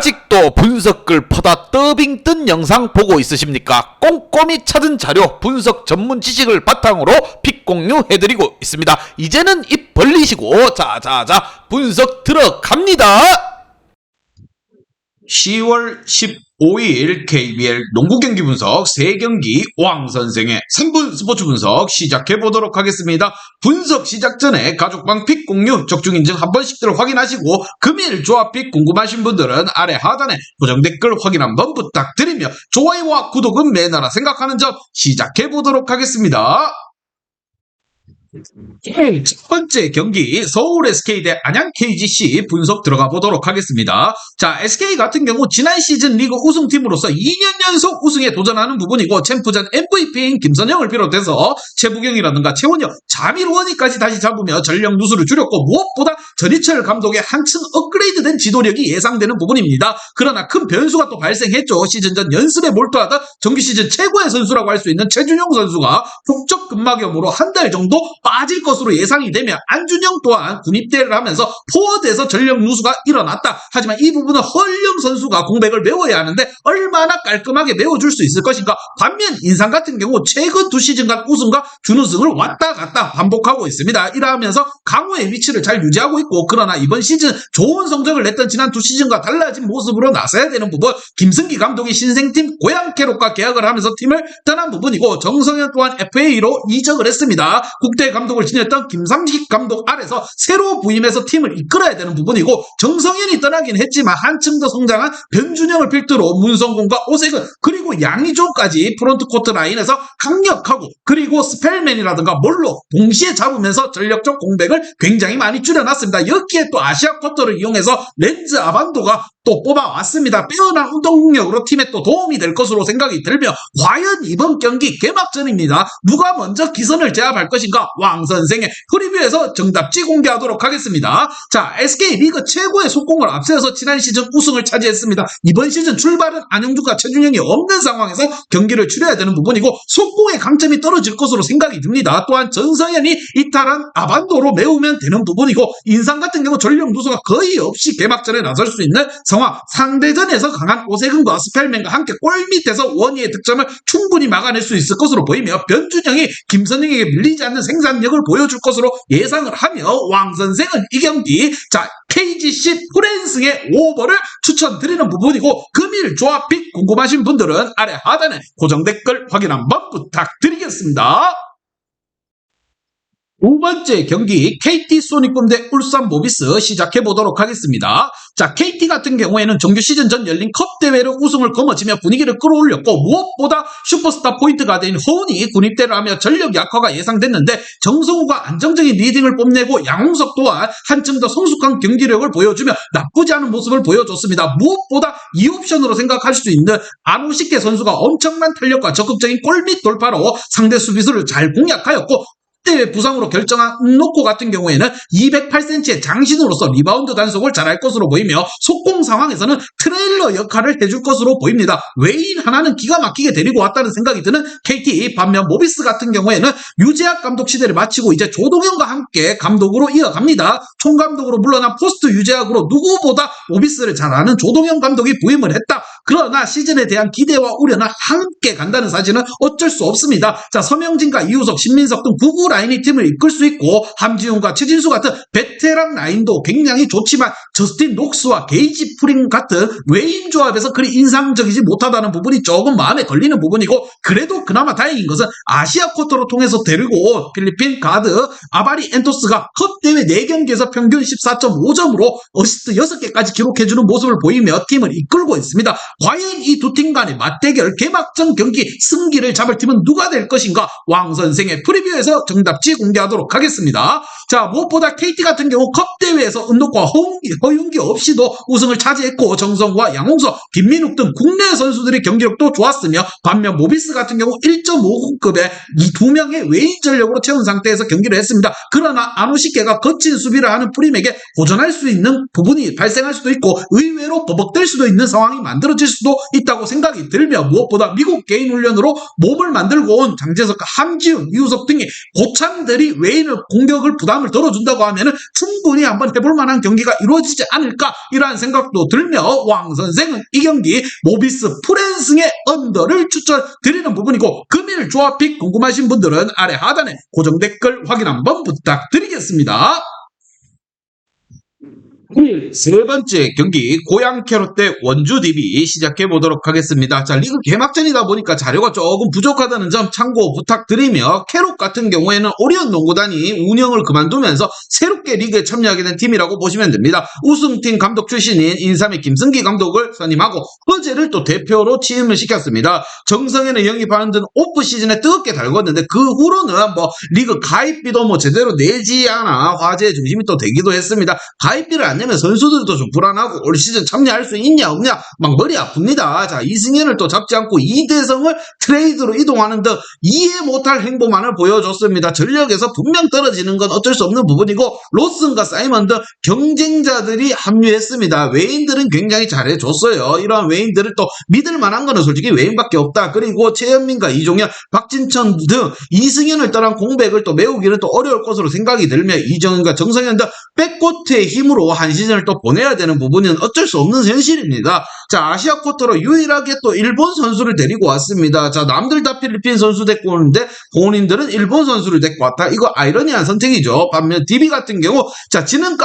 아직도 분석글 퍼다 더빙 뜬 영상 보고 있으십니까? 꼼꼼히 찾은 자료, 분석 전문 지식을 바탕으로 픽 공유해드리고 있습니다. 이제는 입 벌리시고 자자자 분석 들어갑니다. 10월 15일 KBL 농구 경기 분석 3경기 왕선생의 3분 스포츠 분석 시작해보도록 하겠습니다. 분석 시작 전에 가족방 픽 공유 적중인증 한 번씩들 확인하시고 금일 조합 픽 궁금하신 분들은 아래 하단에 고정 댓글 확인 한번 부탁드리며 좋아요와 구독은 매너라 생각하는 점 시작해보도록 하겠습니다. 첫 번째 경기 서울 SK 대 안양 KGC 분석 들어가 보도록 하겠습니다. 자, SK 같은 경우 지난 시즌 리그 우승팀으로서 2년 연속 우승에 도전하는 부분이고 챔프전 MVP인 김선영을 비롯해서 최부경이라든가 최원혁, 자밀원이까지 다시 잡으며 전력 누수를 줄였고 무엇보다 전희철 감독의 한층 업그레이드된 지도력이 예상되는 부분입니다. 그러나 큰 변수가 또 발생했죠. 시즌 전 연습에 몰두하던 정규 시즌 최고의 선수라고 할 수 있는 최준용 선수가 족적 근막염으로 한 달 정도 빠질 것으로 예상이 되며 안준영 또한 군입대를 하면서 포워드에서 전력 누수가 일어났다. 하지만 이 부분은 허일영 선수가 공백을 메워야 하는데 얼마나 깔끔하게 메워줄 수 있을 것인가. 반면 인상 같은 경우 최근 2시즌간 우승과 준우승을 왔다 갔다 반복하고 있습니다. 이러면서 강호의 위치를 잘 유지하고 있고 그러나 이번 시즌 좋은 성적을 냈던 지난 2시즌과 달라진 모습으로 나서야 되는 부분, 김승기 감독이 신생팀 고양캐롯과 계약을 하면서 팀을 떠난 부분이고 정성현 또한 FA로 이적을 했습니다. 국대 감독을 지냈던 김삼식 감독 아래서 새로 부임해서 팀을 이끌어야 되는 부분이고 정성현이 떠나긴 했지만 한층 더 성장한 변준영을 필두로 문성곤과 오세근 그리고 양희종까지 프론트 코트 라인에서 강력하고 그리고 스펠맨이라든가 몰로 동시에 잡으면서 전력적 공백을 굉장히 많이 줄여놨습니다. 여기에 또 아시아 쿼터를 이용해서 렌즈 아반도가 또 뽑아왔습니다. 빼어난 운동력으로 팀에 또 도움이 될 것으로 생각이 들며 과연 이번 경기 개막전입니다. 누가 먼저 기선을 제압할 것인가? 왕선생의 프리뷰에서 정답지 공개하도록 하겠습니다. 자, SK 리그 최고의 속공을 앞세워서 지난 시즌 우승을 차지했습니다. 이번 시즌 출발은 안영준과 최준영이 없는 상황에서 경기를 치러야 되는 부분이고 속공의 강점이 떨어질 것으로 생각이 듭니다. 또한 전성현이 이탈한 아반도로 메우면 되는 부분이고 인상 같은 경우 전력 누수가 거의 없이 개막전에 나설 수 있는 상황, 상대전에서 강한 오세근과 스펠맨과 함께 골밑에서 원희의 득점을 충분히 막아낼 수 있을 것으로 보이며 변준영이 김선영에게 밀리지 않는 생산력을 보여줄 것으로 예상을 하며 왕선생은 이 경기 자 KGC 프랜스의 오버를 추천드리는 부분이고 금일 조합 픽 궁금하신 분들은 아래 하단에 고정 댓글 확인 한번 부탁드리겠습니다. 두 번째 경기 KT 소닉붐 대 울산 모비스 시작해보도록 하겠습니다. 자, KT 같은 경우에는 정규 시즌 전 열린 컵 대회로 우승을 거머쥐며 분위기를 끌어올렸고 무엇보다 슈퍼스타 포인트 가드인 허운이 군입대를 하며 전력 약화가 예상됐는데 정성우가 안정적인 리딩을 뽐내고 양홍석 또한 한층 더 성숙한 경기력을 보여주며 나쁘지 않은 모습을 보여줬습니다. 무엇보다 2옵션으로 생각할 수 있는 안호식계 선수가 엄청난 탄력과 적극적인 골밑 돌파로 상대 수비수를 잘 공략하였고 대회 부상으로 결정한 은노코 같은 경우에는 208cm의 장신으로서 리바운드 단속을 잘할 것으로 보이며 속공 상황에서는 트레일러 역할을 해줄 것으로 보입니다. 외인 하나는 기가 막히게 데리고 왔다는 생각이 드는 KT. 반면 모비스 같은 경우에는 유재학 감독 시대를 마치고 이제 조동현과 함께 감독으로 이어갑니다. 총감독으로 물러난 포스트 유재학으로 누구보다 모비스를 잘 아는 조동현 감독이 부임을 했다. 그러나 시즌에 대한 기대와 우려는 함께 간다는 사실은 어쩔 수 없습니다. 자, 서명진과 이우석, 신민석 등 구구 라인이 팀을 이끌 수 있고 함지훈과 최진수 같은 베테랑 라인도 굉장히 좋지만 저스틴 녹스와 게이지 프린 같은 외인 조합에서 그리 인상적이지 못하다는 부분이 조금 마음에 걸리는 부분이고 그래도 그나마 다행인 것은 아시아 쿼터로 통해서 데리고 온 필리핀 가드 아바리 엔토스가 컵 대회 4경기에서 평균 14.5점으로 어시스트 6개까지 기록해주는 모습을 보이며 팀을 이끌고 있습니다. 과연 이 두 팀 간의 맞대결 개막전 경기 승기를 잡을 팀은 누가 될 것인가? 왕선생의 프리뷰에서 정답지 공개하도록 하겠습니다. 자, 무엇보다 KT 같은 경우 컵 대회에서 은덕과 허윤기 없이도 우승을 차지했고 정성과 양홍석, 김민욱 등 국내 선수들의 경기력도 좋았으며 반면 모비스 같은 경우 1.5급의 이 2명의 외인 전력으로 채운 상태에서 경기를 했습니다. 그러나 안호식계가 거친 수비를 하는 프림에게 고전할 수 있는 부분이 발생할 수도 있고 의외로 버벅될 수도 있는 상황이 만들어질 수도 있다고 생각이 들며 무엇보다 미국 개인 훈련으로 몸을 만들고 온 장재석과 함지훈, 이우석 등이 곧 조참들이 외인을 공격을 부담을 덜어준다고 하면은 충분히 한번 해볼 만한 경기가 이루어지지 않을까 이러한 생각도 들며 왕 선생은 이 경기 모비스 프랜승의 언더를 추천드리는 부분이고 금일 조합픽 궁금하신 분들은 아래 하단에 고정 댓글 확인 한번 부탁드리겠습니다. 금일 세 번째 경기 고양 캐롯 대 원주 DB 시작해 보도록 하겠습니다. 자, 리그 개막전이다 보니까 자료가 조금 부족하다는 점 참고 부탁드리며 캐롯 같은 경우에는 오리온 농구단이 운영을 그만두면서 새롭게 리그에 참여하게 된 팀이라고 보시면 됩니다. 우승팀 감독 출신인 인삼의 김승기 감독을 선임하고 허재를 또 대표로 취임을 시켰습니다. 정성현을 영입하는 등 오프 시즌에 뜨겁게 달궜는데 그 후로는 뭐 리그 가입비도 뭐 제대로 내지 않아 화제의 중심이 또 되기도 했습니다. 가입비를 안 내면 선수들도 좀 불안하고 올 시즌 참여할 수 있냐 없냐 막 머리 아픕니다. 자, 이승현을 또 잡지 않고 이대성을 트레이드로 이동하는 등 이해 못할 행보만을 보여줬습니다. 전력에서 분명 떨어지는 건 어쩔 수 없는 부분이고 로슨과 사이먼 등 경쟁자들이 합류했습니다. 외인들은 굉장히 잘해줬어요. 이러한 외인들을 또 믿을 만한 거는 솔직히 외인밖에 없다. 그리고 최현민과 이종현, 박진천 등 이승현을 떠난 공백을 또 메우기는 또 어려울 것으로 생각이 들며 이정현과 정성현 등 백코트의 힘으로 한 시즌을 또 보내야 되는 부분은 어쩔 수 없는 현실입니다. 자, 아시아 쿼터로 유일하게 또 일본 선수를 데리고 왔습니다. 자, 남들 다 필리핀 선수 데리고 오는데 본인들은 일본 선수를 데리고 왔다. 이거 아이러니한 선택이죠. 반면 DB 같은 경우 자, 지난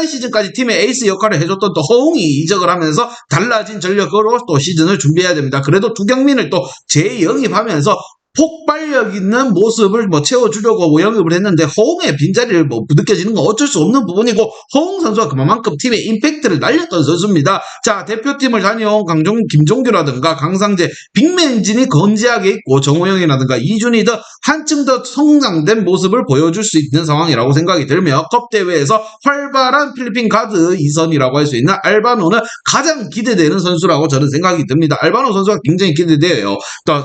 시즌까지 팀의 에이스 역할을 해줬던 또 허웅이 이적을 하면서 달라진 전력으로 또 시즌을 준비해야 됩니다. 그래도 두경민을 또 재영입하면서 폭발력 있는 모습을 뭐 채워주려고 영입을 했는데 허웅의 빈자리를 뭐 느껴지는 건 어쩔 수 없는 부분이고 허웅 선수가 그만큼 팀의 임팩트를 날렸던 선수입니다. 자, 대표팀을 다녀온 김종규라든가 강상재, 빅맨진이 건재하게 있고 정호영이라든가 이준희 등 한층 더 성장된 모습을 보여줄 수 있는 상황이라고 생각이 들며 컵 대회에서 활발한 필리핀 가드 2선이라고 할 수 있는 알바노는 가장 기대되는 선수라고 저는 생각이 듭니다. 알바노 선수가 굉장히 기대돼요.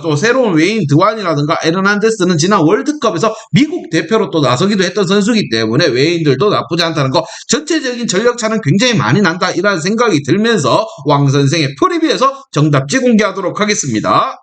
또 새로운 외인 드완이라든가 에르난데스는 지난 월드컵에서 미국 대표로 또 나서기도 했던 선수이기 때문에 외인들도 나쁘지 않다는 거, 전체적인 전력차는 굉장히 많이 난다 이런 생각이 들면서 왕 선생의 프리뷰에서 정답지 공개하도록 하겠습니다.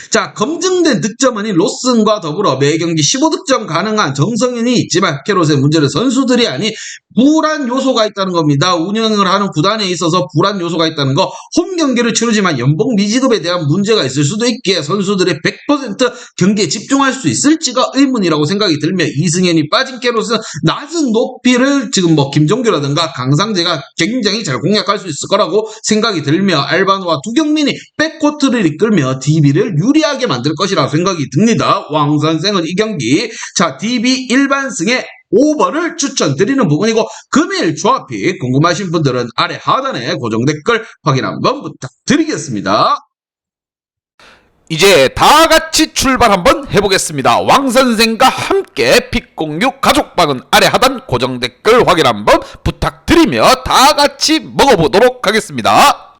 자, 검증된 득점원인 로슨과 더불어 매경기 15득점 가능한 정성현이 있지만 캐롯의 문제는 선수들이 아닌 불안 요소가 있다는 겁니다. 운영을 하는 구단에 있어서 불안 요소가 있다는 거, 홈 경기를 치르지만 연봉 미지급에 대한 문제가 있을 수도 있기에 선수들이 100% 경기에 집중할 수 있을지가 의문이라고 생각이 들며 이승현이 빠진 캐롯은 낮은 높이를 지금 뭐 김종규라든가 강상재가 굉장히 잘 공략할 수 있을 거라고 생각이 들며 알바노와 두경민이 백코트를 이끌며 DB를 유리하게 만들 것이라 생각이 듭니다. 왕 선생은 이 경기 자 DB 일반승에 오버를 추천드리는 부분이고 금일 조합픽 궁금하신 분들은 아래 하단에 고정 댓글 확인 한번 부탁드리겠습니다. 이제 다 같이 출발 한번 해보겠습니다. 왕 선생과 함께 픽공유 가족방은 아래 하단 고정 댓글 확인 한번 부탁드리며 다 같이 먹어보도록 하겠습니다.